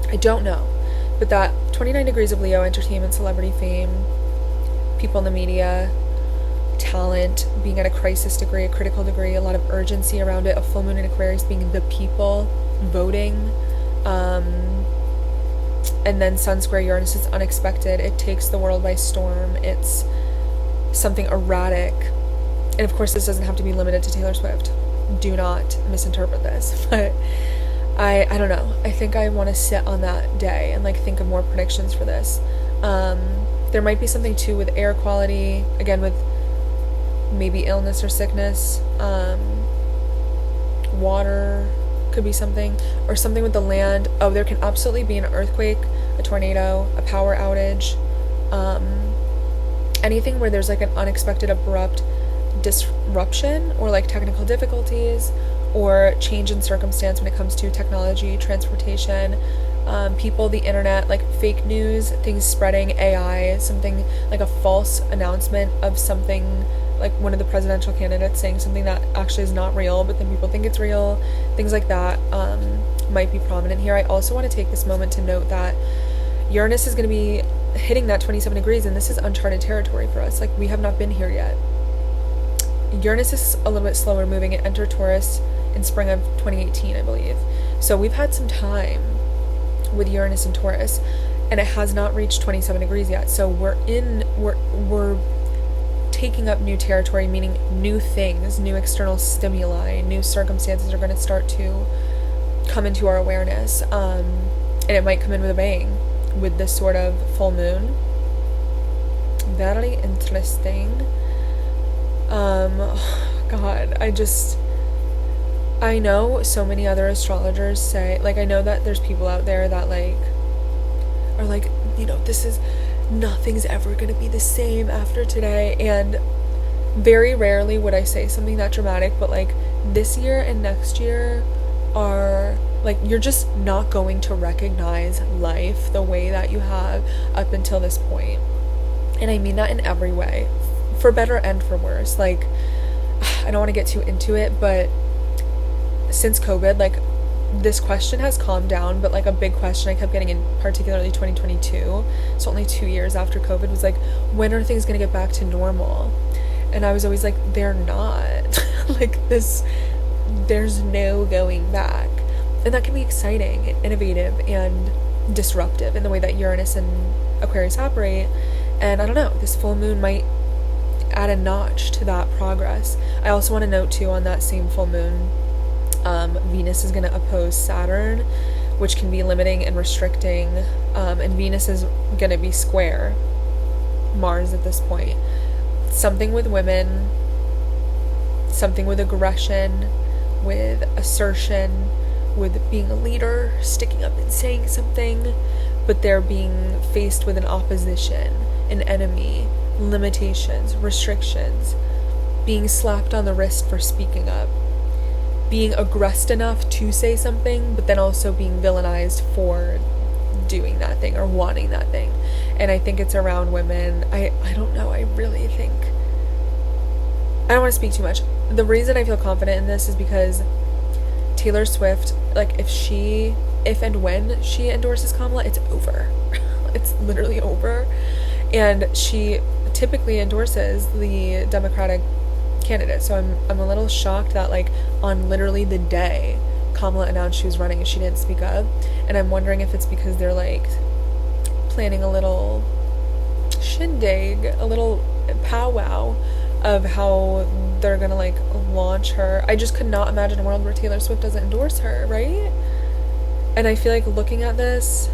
I don't know. But that 29 degrees of Leo, entertainment, celebrity, fame, people in the media, talent, being at a crisis degree, a critical degree, a lot of urgency around it, a full moon in Aquarius being the people, voting, and then Sun square Uranus is unexpected. It takes the world by storm. It's something erratic. And of course, this doesn't have to be limited to Taylor Swift. Do not misinterpret this. But I don't know. I think I want to sit on that day and like think of more predictions for this. There might be something too with air quality, again with maybe illness or sickness. Water could be something, or something with the land. Oh, there can absolutely be an earthquake, a tornado, a power outage, anything where there's like an unexpected abrupt disruption or like technical difficulties or change in circumstance when it comes to technology, transportation, people, the internet, like fake news, things spreading, AI, something like a false announcement of something, like one of the presidential candidates saying something that actually is not real, but then people think it's real. Things like that might be prominent here. I also want to take this moment to note that Uranus is going to be hitting that 27 degrees, and this is uncharted territory for us. Like, we have not been here yet. Uranus is a little bit slower moving. It entered Taurus in spring of 2018, I believe. So we've had some time with Uranus and Taurus, and it has not reached 27 degrees yet. So we're taking up new territory, meaning new things, new external stimuli, new circumstances are going to start to come into our awareness. And it might come in with a bang with this sort of full moon. Very interesting. God, I know so many other astrologers say, like, I know that there's people out there that like are like, you know, nothing's ever gonna be the same after today, and very rarely would I say something that dramatic, but like this year and next year are like, you're just not going to recognize life the way that you have up until this point. And I mean that in every way, for better and for worse. Like, I don't want to get too into it, but since COVID, like, this question has calmed down, but like a big question I kept getting in particularly 2022, so only 2 years after COVID, was like, when are things gonna get back to normal? And I was always like, they're not. Like, there's no going back. And that can be exciting and innovative and disruptive in the way that Uranus and Aquarius operate. And I don't know, this full moon might add a notch to that progress. I also want to note too, on that same full moon, Venus is going to oppose Saturn, which can be limiting and restricting, and Venus is going to be square Mars at this point. Something with women, something with aggression, with assertion, with being a leader, sticking up and saying something, but they're being faced with an opposition, an enemy, limitations, restrictions, being slapped on the wrist for speaking up, being aggressed enough to say something, but then also being villainized for doing that thing or wanting that thing. And I think it's around women. I don't know, I really think, I don't want to speak too much. The reason I feel confident in this is because Taylor Swift, like, if and when she endorses Kamala, it's over. It's literally over. And she typically endorses the Democratic candidate, so I'm a little shocked that, like, on literally the day Kamala announced she was running and she didn't speak up. And I'm wondering if it's because they're, like, planning a little shindig, a little powwow of how they're gonna, like, launch her. I just could not imagine a world where Taylor Swift doesn't endorse her, right? And I feel like looking at this,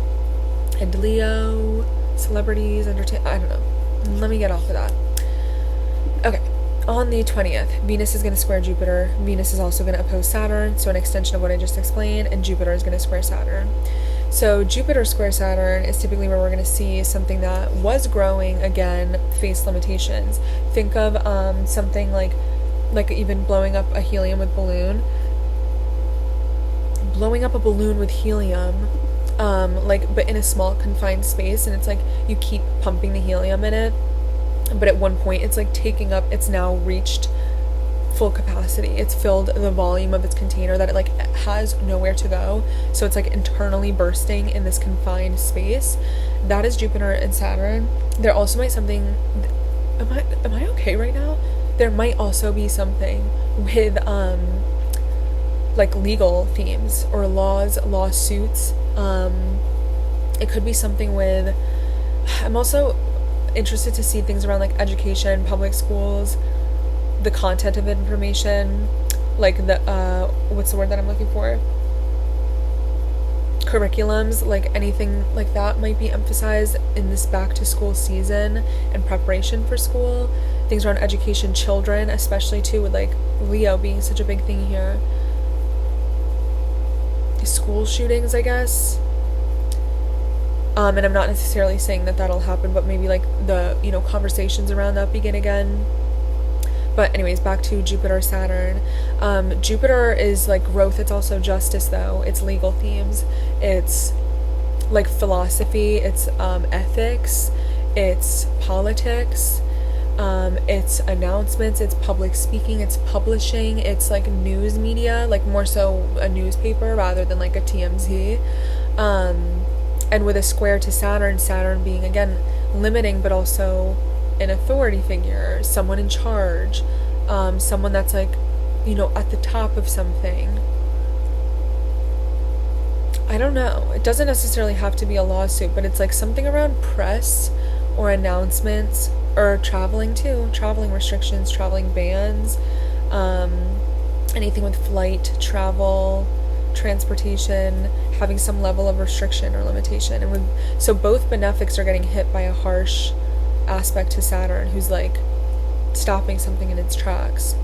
and Leo, celebrities, I don't know. Let me get off of that. Okay. On the 20th, Venus is going to square Jupiter. Venus is also going to oppose Saturn, so an extension of what I just explained, and Jupiter is going to square Saturn. So Jupiter square Saturn is typically where we're going to see something that was growing again face limitations. Think of something like even blowing up a helium with balloon. Blowing up a balloon with helium, but in a small confined space, and it's like you keep pumping the helium in it, but at one point it's like it's now reached full capacity. It's filled the volume of its container that it like has nowhere to go, so it's like internally bursting in this confined space. That is Jupiter and Saturn. There also might something, am I okay right now? There might also be something with like legal themes or lawsuits. It could be something with, I'm also interested to see things around like education, public schools, the content of information, like the what's the word that I'm looking for? Curriculums, like anything like that might be emphasized in this back to school season and preparation for school. Things around education, children, especially too, with like Leo being such a big thing here. School shootings, I guess. And I'm not necessarily saying that that'll happen, but maybe like the, conversations around that begin again. But anyways, back to Jupiter, Saturn. Jupiter is like growth. It's also justice, though. It's legal themes. It's like philosophy. It's ethics. It's politics. It's announcements. It's public speaking. It's publishing. It's like news media, like more so a newspaper rather than like a TMZ. And with a square to Saturn, Saturn being again limiting, but also an authority figure, someone in charge, someone that's like, at the top of something. I don't know. It doesn't necessarily have to be a lawsuit, but it's like something around press or announcements or traveling restrictions, traveling bans, anything with flight, travel, transportation, having some level of restriction or limitation. And so both benefics are getting hit by a harsh aspect to Saturn, who's like stopping something in its tracks.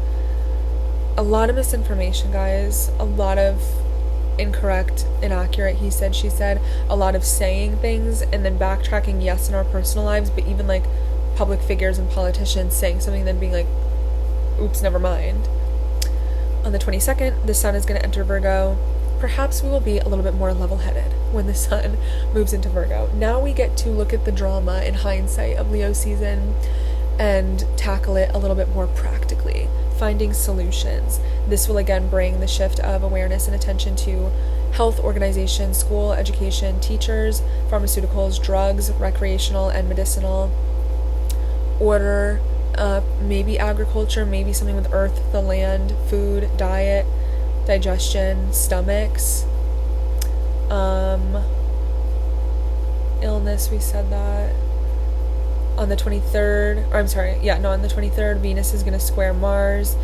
A lot of misinformation, guys. A lot of incorrect, inaccurate, he said, she said. A lot of saying things and then backtracking, yes, in our personal lives, but even like public figures and politicians saying something then being like, oops, never mind. On the 22nd, the sun is going to enter Virgo. Perhaps we will be a little bit more level-headed when the sun moves into Virgo. Now we get to look at the drama in hindsight of Leo season and tackle it a little bit more practically, finding solutions. This will again bring the shift of awareness and attention to health, organization, school, education, teachers, pharmaceuticals, drugs, recreational and medicinal, order, maybe agriculture, maybe something with earth, the land, food, diet, digestion, stomachs. illness, we said that. On the 23rd, or I'm sorry, yeah, no, on the 23rd, Venus is going to square Mars.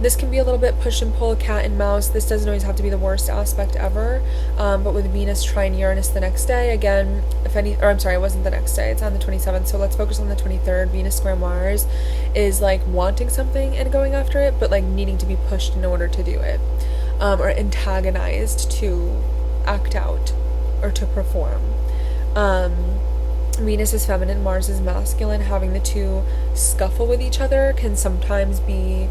This can be a little bit push and pull, cat and mouse. This doesn't always have to be the worst aspect ever. But with Venus trine Uranus the next day, again, it wasn't the next day, it's on the 27th. So let's focus on the 23rd. Venus square Mars is like wanting something and going after it, but like needing to be pushed in order to do it. Or antagonized to act out or to perform. Venus is feminine, Mars is masculine. Having the two scuffle with each other can sometimes be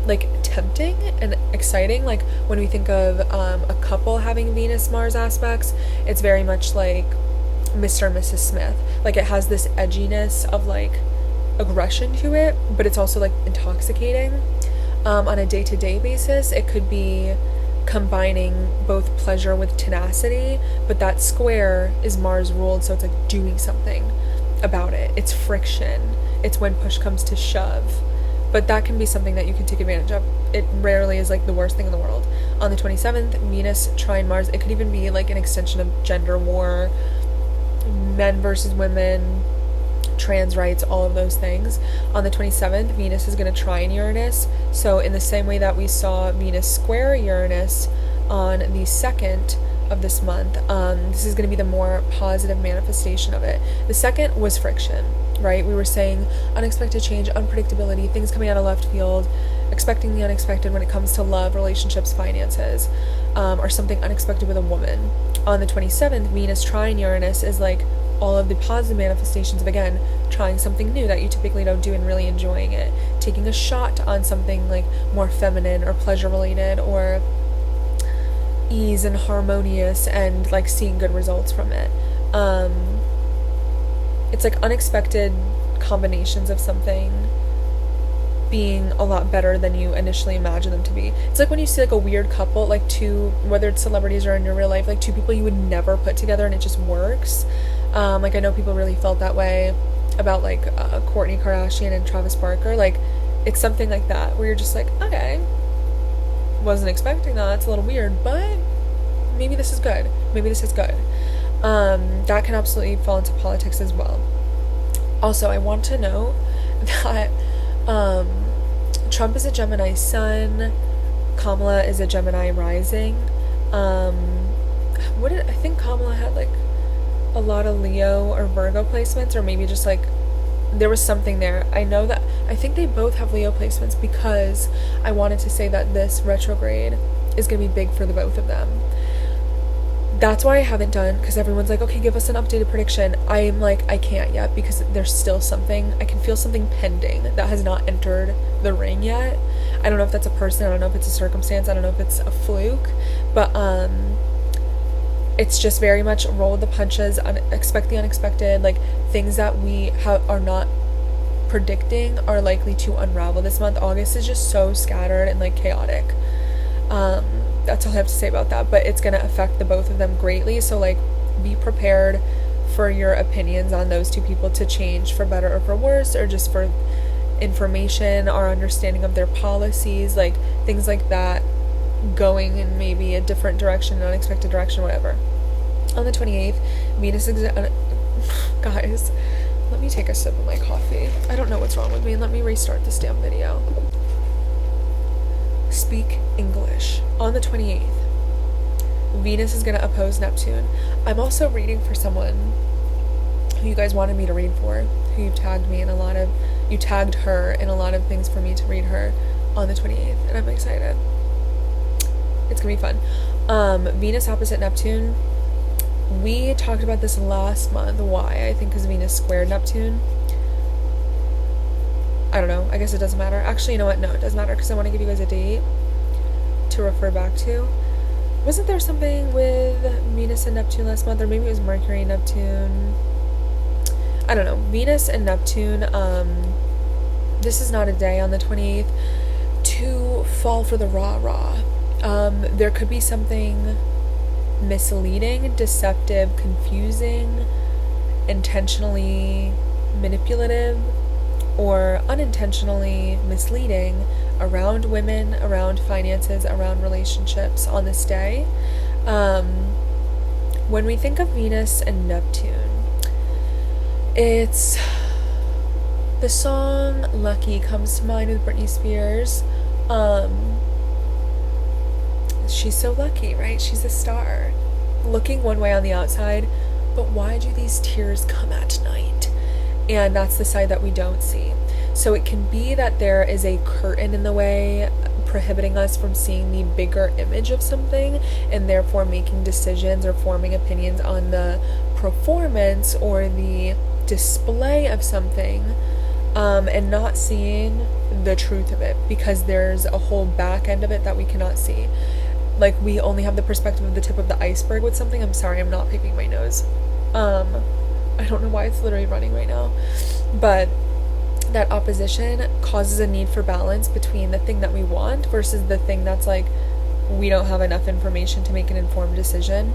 like tempting and exciting. Like when we think of a couple having Venus Mars aspects, it's very much like Mr. and Mrs. Smith. Like it has this edginess of like aggression to it, but it's also like intoxicating. On a day-to-day basis, it could be combining both pleasure with tenacity, but that square is Mars ruled, so it's like doing something about it. It's friction. It's when push comes to shove. But that can be something that you can take advantage of. It rarely is like the worst thing in the world. On the 27th, Venus trine Mars. It could even be like an extension of gender war, men versus women, trans rights, all of those things. On the 27th, Venus is going to trine Uranus. So in the same way that we saw Venus square Uranus on the 2nd of this month, this is going to be the more positive manifestation of it. The 2nd was friction, right? We were saying unexpected change, unpredictability, things coming out of left field, expecting the unexpected when it comes to love, relationships, finances, or something unexpected with a woman. On the 27th, Venus trine Uranus is like all of the positive manifestations of, again, trying something new that you typically don't do and really enjoying it, taking a shot on something like more feminine or pleasure related or ease and harmonious, and like seeing good results from it. It's like unexpected combinations of something being a lot better than you initially imagine them to be. It's like when you see like a weird couple, like two, whether it's celebrities or in your real life, like two people you would never put together and it just works. Like I know people really felt that way about like Kourtney Kardashian and Travis Barker. Like it's something like that where you're just like, okay, wasn't expecting that, it's a little weird, but maybe this is good. Maybe this is good. That can absolutely fall into politics as well. Also, I want to note that Trump is a Gemini sun, Kamala is a Gemini rising. I think Kamala had like a lot of Leo or Virgo placements, or maybe just like there was something there. I know that I think they both have Leo placements because I wanted to say that this retrograde is going to be big for the both of them. That's why I haven't done, because everyone's like, okay, give us an updated prediction. I'm like, I can't yet because there's still something. I can feel something pending that has not entered the ring yet. I don't know if that's a person. I don't know if it's a circumstance. I don't know if it's a fluke. But it's just very much roll with the punches, expect the unexpected. Like things that we are not predicting are likely to unravel this month. August is just so scattered and like chaotic. That's all I have to say about that, but it's going to affect the both of them greatly. So like be prepared for your opinions on those two people to change for better or for worse, or just for information or understanding of their policies, like things like that, going in maybe a different direction, an unexpected direction, whatever. On the 28th, Venus guys, let me take a sip of my coffee. I don't know what's wrong with me. Let me restart this damn video. Speak English. On the 28th, Venus is going to oppose Neptune. I'm also reading for someone who you guys wanted me to read for, who you tagged her in a lot of things for me to read her on the 28th, and I'm excited. It's gonna be fun. Venus opposite Neptune. We talked about this last month. Why? I think because Venus squared Neptune. I don't know. I guess it doesn't matter. Actually, you know what? No, it does matter because I want to give you guys a date to refer back to. Wasn't there something with Venus and Neptune last month? Or maybe it was Mercury and Neptune. I don't know. Venus and Neptune. This is not a day on the 28th to fall for the rah-rah. There could be something misleading, deceptive, confusing, intentionally manipulative, or unintentionally misleading around women, around finances, around relationships on this day. When we think of Venus and Neptune, It's the song Lucky comes to mind with Britney Spears. She's so lucky, right? She's a star. Looking one way on the outside, but why do these tears come at night? And that's the side that we don't see. So it can be that there is a curtain in the way prohibiting us from seeing the bigger image of something, and therefore making decisions or forming opinions on the performance or the display of something, and not seeing the truth of it, because there's a whole back end of it that we cannot see. Like, we only have the perspective of the tip of the iceberg with something. I'm sorry, I'm not picking my nose. I don't know why it's literally running right now. But that opposition causes a need for balance between the thing that we want versus the thing that's like, we don't have enough information to make an informed decision.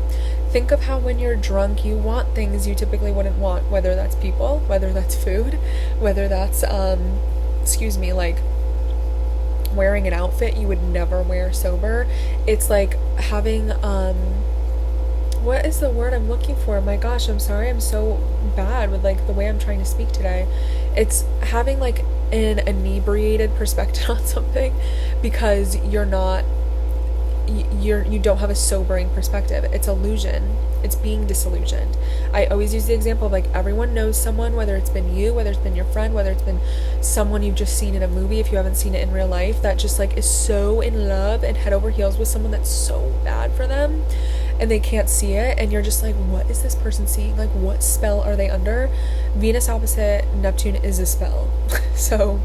Think of how when you're drunk, you want things you typically wouldn't want, whether that's people, whether that's food, whether that's, like wearing an outfit you would never wear sober. It's like having, what is the word I'm looking for? My gosh, I'm sorry, I'm so bad with like the way I'm trying to speak today. It's having like an inebriated perspective on something because you don't have a sobering perspective. It's illusion. It's being disillusioned. I always use the example of like, everyone knows someone, whether it's been you, whether it's been your friend, whether it's been someone you've just seen in a movie if you haven't seen it in real life, that just like is so in love and head over heels with someone that's so bad for them and they can't see it, and you're just like, what is this person seeing? Like, what spell are they under? Venus opposite Neptune is a spell. So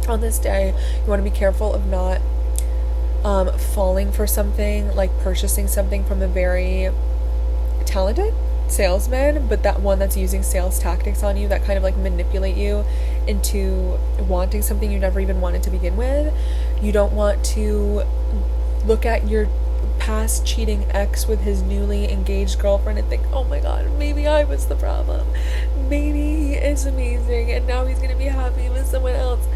on this day, you want to be careful of not falling for something, like purchasing something from a very talented salesman, but that one that's using sales tactics on you that kind of like manipulate you into wanting something you never even wanted to begin with. You don't want to look at your past cheating ex with his newly engaged girlfriend and think, oh my god, maybe I was the problem. Maybe he is amazing and now he's gonna be happy with someone else.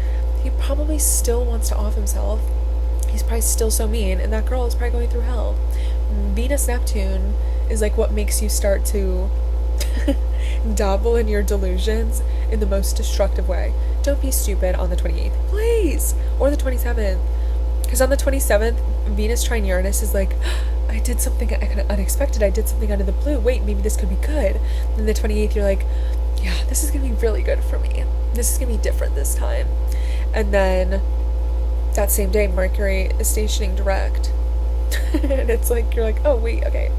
He probably still wants to off himself. He's probably still so mean, and that girl is probably going through hell. Venus Neptune is like what makes you start to dabble in your delusions in the most destructive way. Don't be stupid on the 28th, please, or the 27th, because on the 27th, Venus trine Uranus is like, I did something unexpected, I did something out of the blue, wait, maybe this could be good. And the 28th, you're like, yeah, this is gonna be really good for me, this is gonna be different this time. And then that same day, Mercury is stationing direct. And it's like, you're like, oh wait, okay,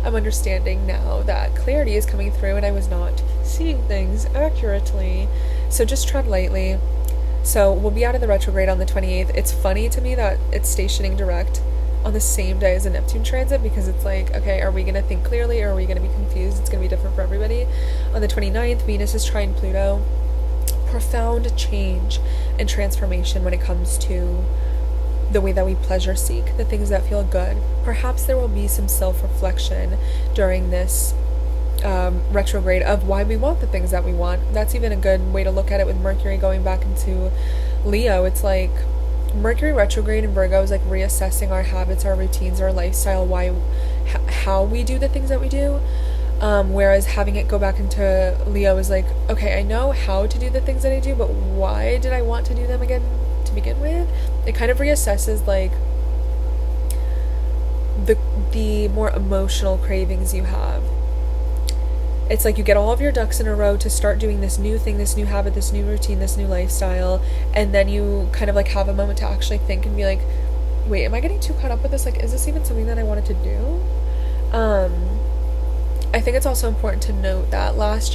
I'm understanding now that clarity is coming through and I was not seeing things accurately. So just tread lightly. So we'll be out of the retrograde on the 28th. It's funny to me that it's stationing direct on the same day as a Neptune transit, because it's like, okay, are we going to think clearly or are we going to be confused? It's going to be different for everybody. On the 29th, Venus is trine Pluto. Profound change and transformation when it comes to the way that we pleasure seek, the things that feel good. Perhaps there will be some self-reflection during this retrograde of why we want the things that we want. That's even a good way to look at it with Mercury going back into Leo. It's like Mercury retrograde in Virgo is like reassessing our habits, our routines, our lifestyle, how we do the things that we do. Whereas having it go back into Leo is like, okay, I know how to do the things that I do, but why did I want to do them again to begin with? It kind of reassesses like the more emotional cravings you have. It's like you get all of your ducks in a row to start doing this new thing, this new habit, this new routine, this new lifestyle, and then you kind of like have a moment to actually think and be like, wait, am I getting too caught up with this? Like, is this even something that I wanted to do? I think it's also important to note that last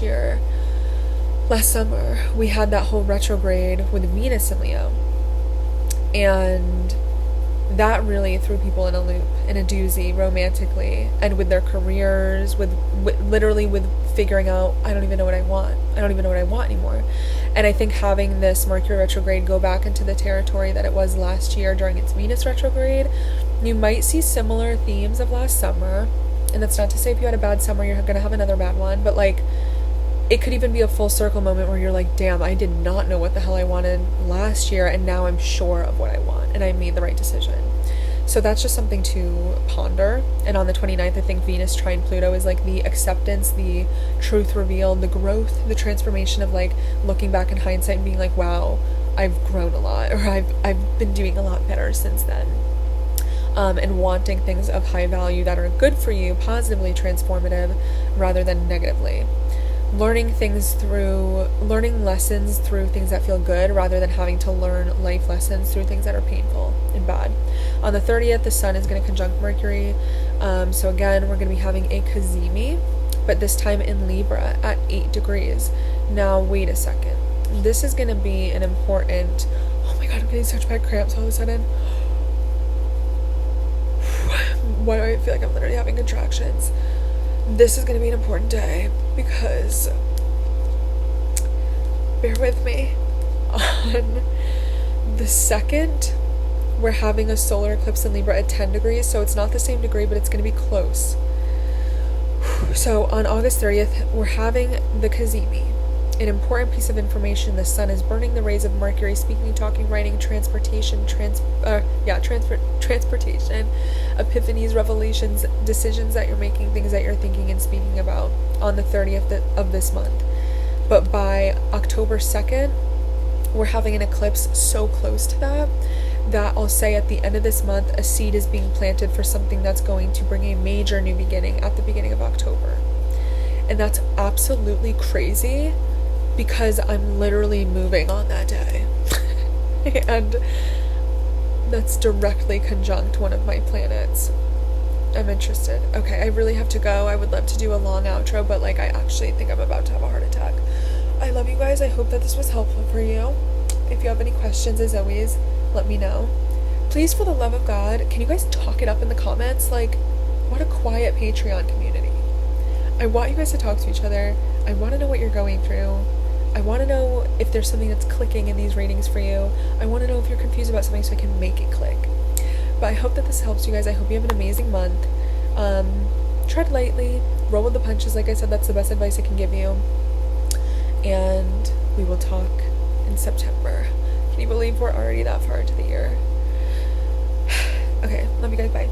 summer, we had that whole retrograde with Venus in Leo. And that really threw people in a loop, in a doozy, romantically, and with their careers, with figuring out, I don't even know what I want. I don't even know what I want anymore. And I think having this Mercury retrograde go back into the territory that it was last year during its Venus retrograde, you might see similar themes of last summer. And that's not to say if you had a bad summer, you're going to have another bad one, but like, it could even be a full circle moment where you're like, damn, I did not know what the hell I wanted last year, and now I'm sure of what I want, and I made the right decision. So that's just something to ponder. And on the 29th, I think Venus trine Pluto is like the acceptance, the truth reveal, the growth, the transformation of like looking back in hindsight and being like, wow, I've grown a lot, or I've been doing a lot better since then. And wanting things of high value that are good for you, positively transformative, rather than negatively. Learning lessons through things that feel good rather than having to learn life lessons through things that are painful and bad. On the 30th, the sun is going to conjunct Mercury. So again, we're going to be having a cazimi, but this time in Libra at 8 degrees. Now, wait a second. This is going to be an important... Oh my god, I'm getting such bad cramps all of a sudden. Why do I feel like I'm literally having contractions? This is going to be an important day because, bear with me, on the 2nd, we're having a solar eclipse in Libra at 10 degrees, so it's not the same degree, but it's going to be close. So on August 30th, we're having the cazimi. An important piece of information: the sun is burning the rays of Mercury, speaking, talking, writing, transportation, epiphanies, revelations, decisions that you're making, things that you're thinking and speaking about on the 30th of this month. But by October 2nd, we're having an eclipse so close to that I'll say at the end of this month, a seed is being planted for something that's going to bring a major new beginning at the beginning of October. And that's absolutely crazy, because I'm literally moving on that day. And that's directly conjunct one of my planets. I'm interested. Okay, I really have to go. I would love to do a long outro, but like I actually think I'm about to have a heart attack. I love you guys. I hope that this was helpful for you. If you have any questions, as always, let me know. Please, for the love of God, can you guys talk it up in the comments? Like, what a quiet Patreon community. I want you guys to talk to each other. I want to know what you're going through. I want to know if there's something that's clicking in these readings for you. I want to know if you're confused about something so I can make it click. But I hope that this helps you guys. I hope you have an amazing month. Tread lightly, roll with the punches. Like I said, that's the best advice I can give you. And we will talk in September. Can you believe we're already that far into the year? Okay, love you guys. Bye.